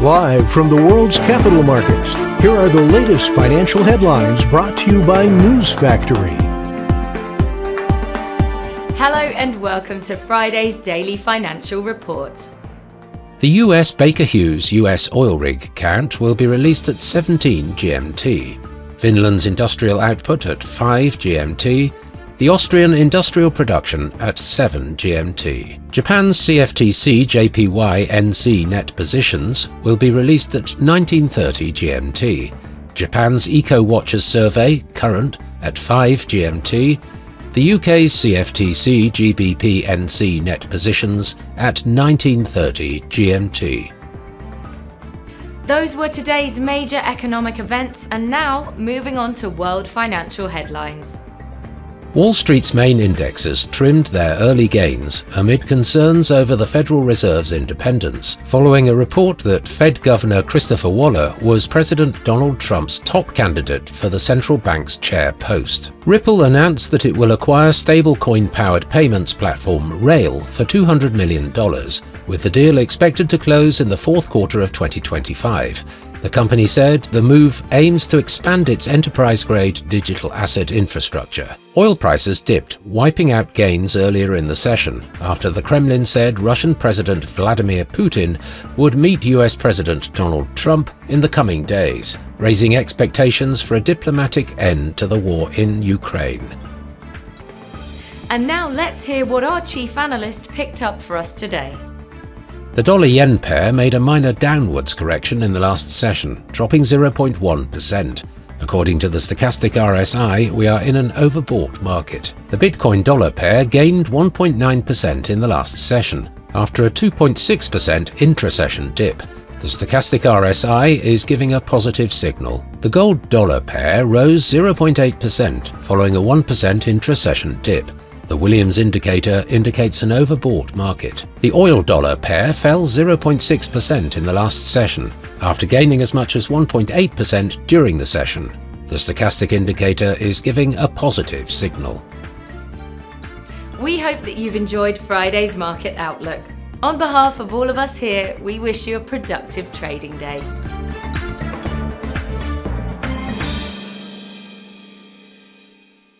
Live from the world's capital markets, here are the latest financial headlines brought to you by News Factory. Hello and welcome to Friday's Daily Financial Report. The US Baker Hughes US oil rig count will be released at 17 GMT. Finland's industrial output at 5 GMT. The Austrian industrial production at 7 GMT. Japan's CFTC JPY NC net positions will be released at 19:30 GMT. Japan's Eco-Watchers survey current at 5 GMT. The UK's CFTC GBP NC net positions at 19:30 GMT. Those were today's major economic events, and now moving on to world financial headlines. Wall Street's main indexes trimmed their early gains amid concerns over the Federal Reserve's independence, following a report that Fed Governor Christopher Waller was President Donald Trump's top candidate for the central bank's chair post. Ripple announced that it will acquire stablecoin-powered payments platform Rail for $200 million, with the deal expected to close in the fourth quarter of 2025. The company said the move aims to expand its enterprise-grade digital asset infrastructure. Oil prices dipped, wiping out gains earlier in the session, after the Kremlin said Russian President Vladimir Putin would meet US President Donald Trump in the coming days, raising expectations for a diplomatic end to the war in Ukraine. And now let's hear what our chief analyst picked up for us today. The dollar-yen pair made a minor downwards correction in the last session, dropping 0.1%. According to the stochastic RSI, we are in an overbought market. The Bitcoin-dollar pair gained 1.9% in the last session, after a 2.6% intra-session dip. The stochastic RSI is giving a positive signal. The gold-dollar pair rose 0.8%, following a 1% intra-session dip. The Williams indicator indicates an overbought market. The oil-dollar pair fell 0.6% in the last session, after gaining as much as 1.8% during the session. The stochastic indicator is giving a positive signal. We hope that you've enjoyed Friday's Market Outlook. On behalf of all of us here, we wish you a productive trading day.